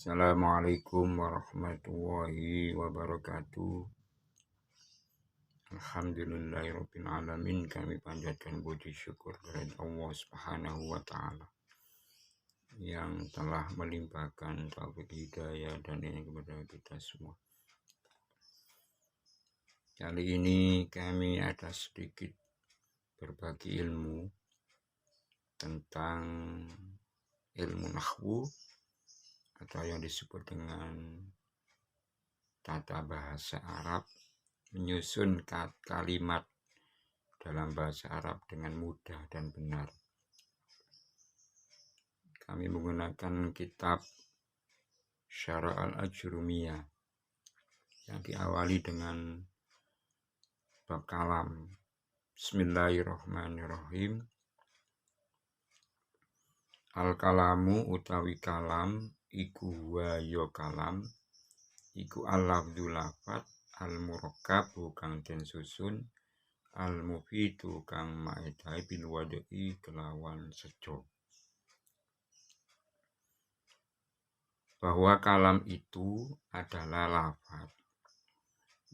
Assalamualaikum warahmatullahi wabarakatuh. Alhamdulillahirrabbilalamin. Kami panjatkan puji syukur kepada Allah Subhanahu wa Ta'ala yang telah melimpahkan taufik hidayah dan ini kepada kita semua. Kali ini kami ada sedikit berbagi ilmu tentang ilmu nahwu atau yang disebut dengan tata bahasa Arab, menyusun kalimat dalam bahasa Arab dengan mudah dan benar. Kami menggunakan kitab Syarah al-Ajrumiyah yang diawali dengan bab kalam. Bismillahirrahmanirrahim. Al-kalamu utawi kalam iku wa yo kalam iku al-lafdzu lafat al-murakkab kang den susun al-mufidu kang maedai bil wada'i kelawan sejo. Bahwa kalam itu adalah lafaz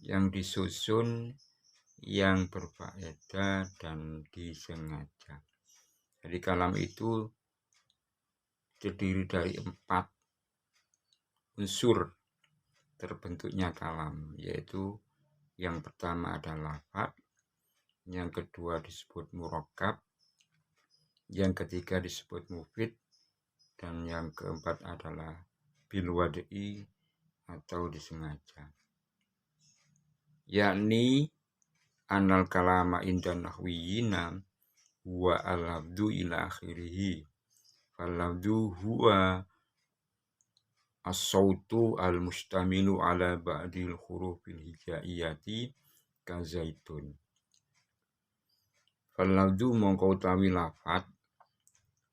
yang disusun, yang berfaedah dan disengaja. Jadi kalam itu terdiri dari 4 unsur terbentuknya kalam, yaitu yang pertama adalah lafaz, yang kedua disebut murakkab, yang ketiga disebut mufid, dan yang keempat adalah bil wada'i atau disengaja. Yakni anal kalama indan nahwiyina huwa al-lafdzu ila akhirih. Fal-lafdzu huwa as-sautu al-mustamilu ala ba'dil hurufil hijaiyati ka zaitun. Fal-lafdzu mongko utawi lafat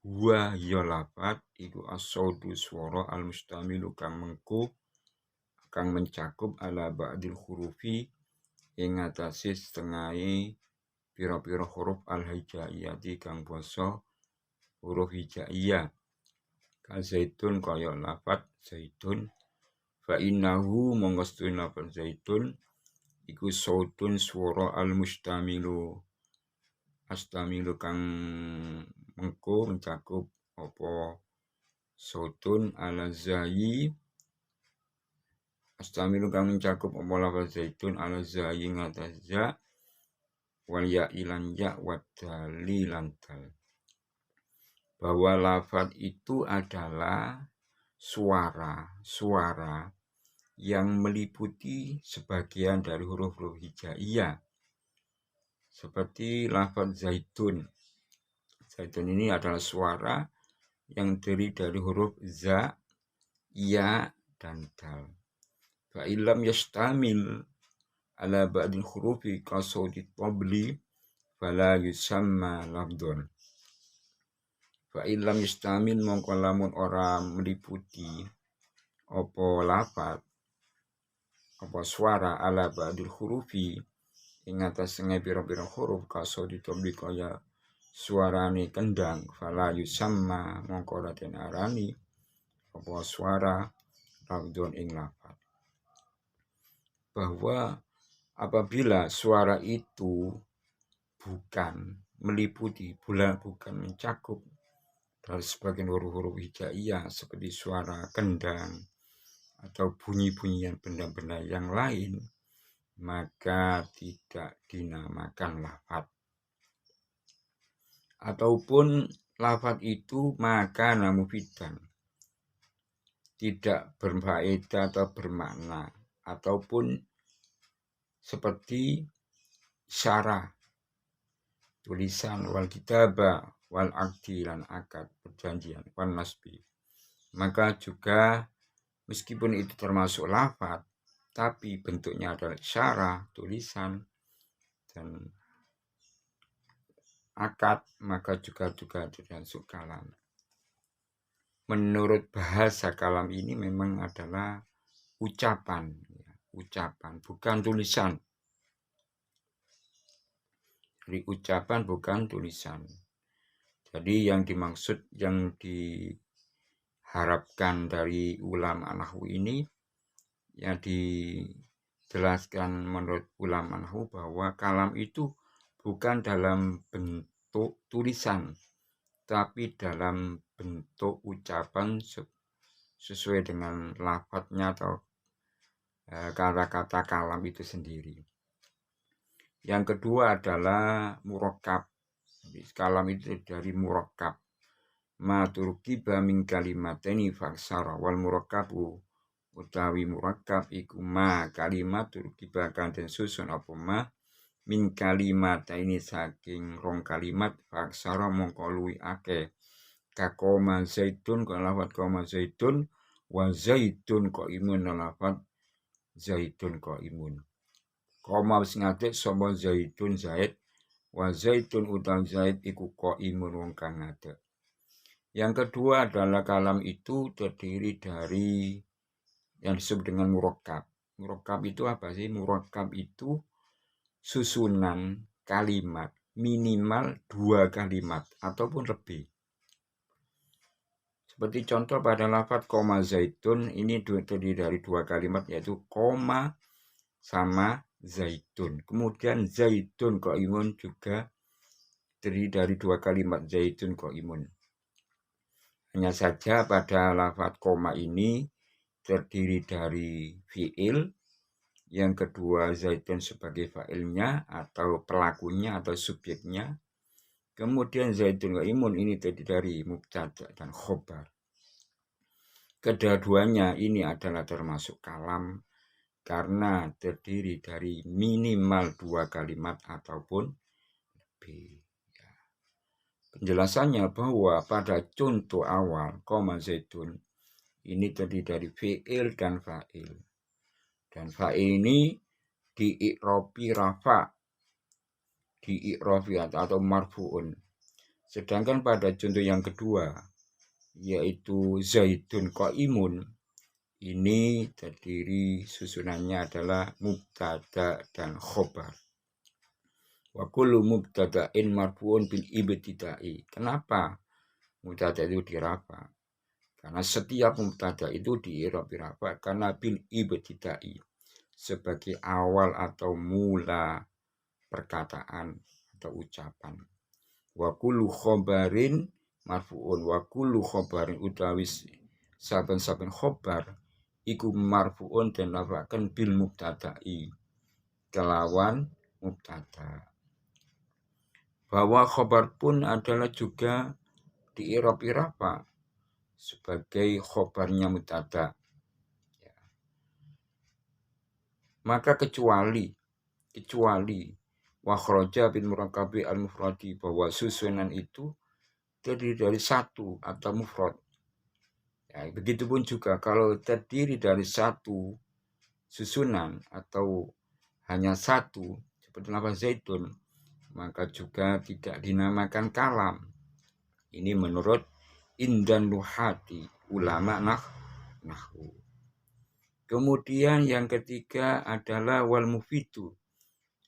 huwa ya lafat iku as-sautu swara al-mustamilu kang mencakup ala ba'dil hurufi ing atase setengahe pira-pira huruf al-hijaiyati kang basa huruf hijaiyah. Ka zaitun kaya lafat zaitun. Fa innahu mongkostun lafat zaitun iku sautun swara al-mustamilu kang mencakup apa sautun ala zayi astamilu kang mencakup apa lafaz zaitun ala zayi ngatas za wal ya ilan ya wa dalilan dal. Bahwa lafaz itu adalah suara yang meliputi sebagian dari huruf-huruf hijaiyah. Seperti lafaz zaitun. Zaitun ini adalah suara yang terdiri dari huruf za, ya, dan dal. Fa illam yastamil ala ba'dil hurufi ka sauti tabli fala yusamma lafdhun. Fa illam yastamil mongko lamun ora meliputi apa lafaz apa suara ala ba'dil hurufi ing atas pira-pira huruf ka sauti tabli kaya suarane kendang fala yusamma mongko ora den arani apa suara lafdhun ing lafaz. Bahwa apabila suara itu bukan meliputi, bukan mencakup dari sebagian huruf-huruf hijaiyah seperti suara kendang atau bunyi-bunyian benda-benda yang lain, maka tidak dinamakan lafaz. Ataupun lafaz itu maka mufidan, tidak berfaedah atau bermakna, ataupun seperti syarah, tulisan, wal kitabah, wal aqdi dan akad, perjanjian, wal nasbi. Maka juga meskipun itu termasuk lafaz, tapi bentuknya adalah syarah, tulisan, dan akad, maka juga termasuk kalam. Menurut bahasa kalam ini memang adalah ucapan, bukan tulisan. Jadi ucapan bukan tulisan. Jadi yang dimaksud, yang harapkan dari ulama nahwu ini, yang dijelaskan menurut ulama nahwu bahwa kalam itu bukan dalam bentuk tulisan, tapi dalam bentuk ucapan sesuai dengan lafadznya atau kata-kata kalam itu sendiri. Yang kedua adalah murakkab. Kalam itu dari murakkab. Ma turkiba min kalimateni faksara wal murakkabu utawi murakkab iku ma kalimat turkiba kanten susun apa ma min kalimat ini saking rong kalimat faksara mongko luwi akeh kakoma zaitun kok lafat koma zaitun wa zaitun kok imun lafat zaitun kok imun. Koma wis ngadeg sapa zaitun zaid wa zaitun utawi zaid iku kok imun wong kang ngadeg. Yang kedua adalah kalam itu terdiri dari yang disebut dengan murakkab. Murakkab itu apa sih? Murakkab itu susunan kalimat minimal 2 kalimat ataupun lebih. Seperti contoh pada lafaz koma zaitun ini terdiri dari 2 kalimat yaitu koma sama zaitun. Kemudian zaitun qaimun juga terdiri dari 2 kalimat zaitun qaimun. Hanya saja pada lafaz koma ini terdiri dari fi'il, yang kedua zaitun sebagai fa'ilnya atau pelakunya atau subjeknya. Kemudian zaitun qaimun ini terdiri dari mubtada dan khobar. Kedua-duanya ini adalah termasuk kalam karena terdiri dari minimal 2 kalimat ataupun lebih. Penjelasannya bahwa pada contoh awal koma zaitun ini terdiri dari fi'il dan fa'il. Dan fa'il ini dii'robi rafa, dii'robi atau marfu'un. Sedangkan pada contoh yang kedua yaitu zaitun qaimun ini terdiri susunannya adalah mubtada dan khobar. Wa kullu mubtada'in marfu'un bil ibtida'i. Kenapa mubtada itu dirafa? Karena setiap mubtada itu di-i'rab rafa karena bil ibtida'i sebagai awal atau mula perkataan atau ucapan. Wa kullu khobarin marfu'un wa kullu khobarin utawi saben-saben khobar iku marfu'un dan rafakan bil mubtada'i kelawan mubtada. Bahwa khobar pun adalah juga di-i'rab rafa sebagai khobarnya mubtada. Ya. Maka kecuali wa kharaja bil murakkabi al mufradi bahwa susunan itu terdiri dari satu atau mufrad. Ya, begitupun juga kalau terdiri dari satu susunan atau hanya satu seperti lafaz zaitun maka juga tidak dinamakan kalam. Ini menurut indan nuhati ulama nahwu. Kemudian yang ketiga adalah wal mufidu.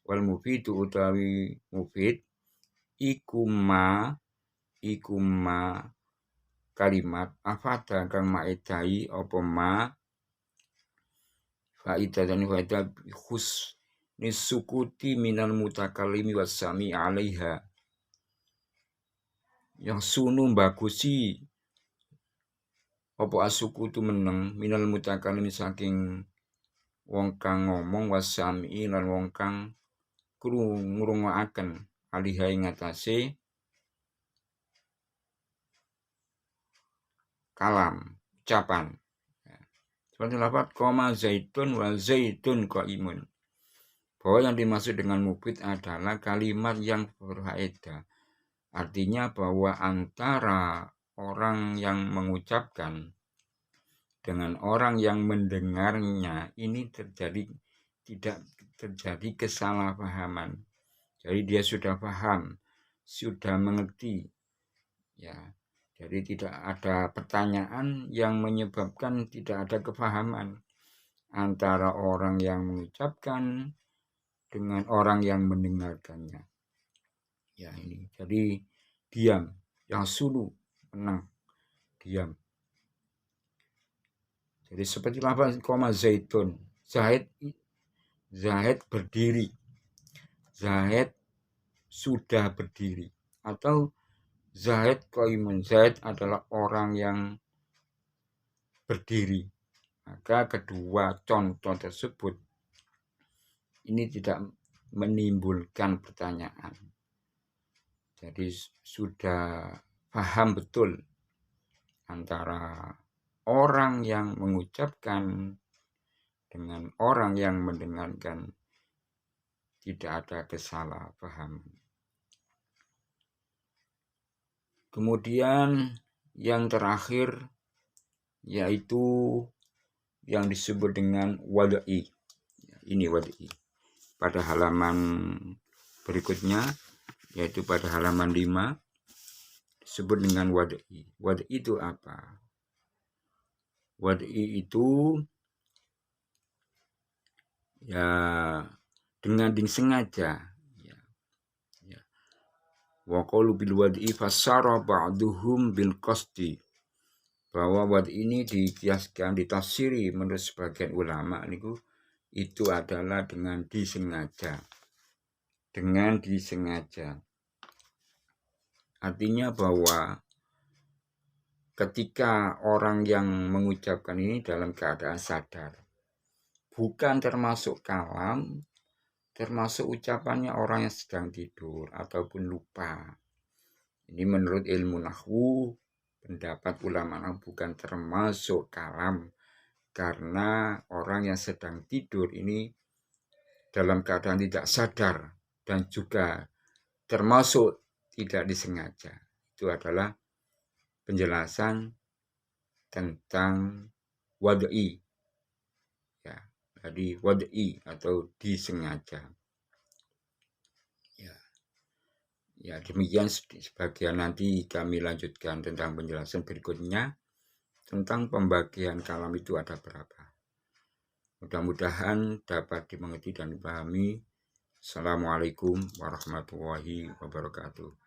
Wal mufidu utawi mufid ikuma kalimat afada kang maedai apa ma faidah dan faidah khus nisukuti minal mutakallimi wasami alaiha yang sunu bagusi apa asukutu meneng minal mutakallimi saking wong kang ngomong wasami lan wong kang ngrungokaken alaiha ing atase kalam ucapan. Seperti lafaz koma zaitun wa zaitun qaimun. Bahwa yang dimaksud dengan mufid adalah kalimat yang berfaedah. Artinya bahwa antara orang yang mengucapkan dengan orang yang mendengarnya ini tidak terjadi kesalahpahaman. Jadi dia sudah paham, sudah mengerti. Ya. Jadi tidak ada pertanyaan yang menyebabkan tidak ada kepahaman antara orang yang mengucapkan dengan orang yang mendengarkannya. Ya ini, jadi diam, yang sulu, tenang, diam. Jadi seperti lafaz koma zaitun, Zaid berdiri, Zaid sudah berdiri, atau Zaid qaimun, Zaid adalah orang yang berdiri. Maka kedua contoh tersebut ini tidak menimbulkan pertanyaan. Jadi sudah paham betul antara orang yang mengucapkan dengan orang yang mendengarkan, tidak ada kesalahpahaman. Kemudian yang terakhir yaitu yang disebut dengan wad'i. Ini wad'i. Pada halaman berikutnya, yaitu pada halaman 5, disebut dengan wad'i. Wad'i itu apa? Wad'i itu ya dengan disengaja. Wa qalu bil wad'i fassara ba'duhum bil qasdi. Bahwa wad'i ini dikiaskan, ditafsiri menurut sebagian ulama itu adalah dengan disengaja. Dengan disengaja. Artinya bahwa ketika orang yang mengucapkan ini dalam keadaan sadar, bukan termasuk kalam, termasuk ucapannya orang yang sedang tidur ataupun lupa. Ini menurut ilmu nahwu, pendapat ulama bukan termasuk kalam, karena orang yang sedang tidur ini dalam keadaan tidak sadar dan juga termasuk tidak disengaja. Itu adalah penjelasan tentang wad'i. Ya, jadi wad'i atau disengaja. Ya, demikian sebagian, nanti kami lanjutkan tentang penjelasan berikutnya tentang pembagian kalam itu ada berapa. Mudah-mudahan dapat dimengerti dan dipahami. Assalamualaikum warahmatullahi wabarakatuh.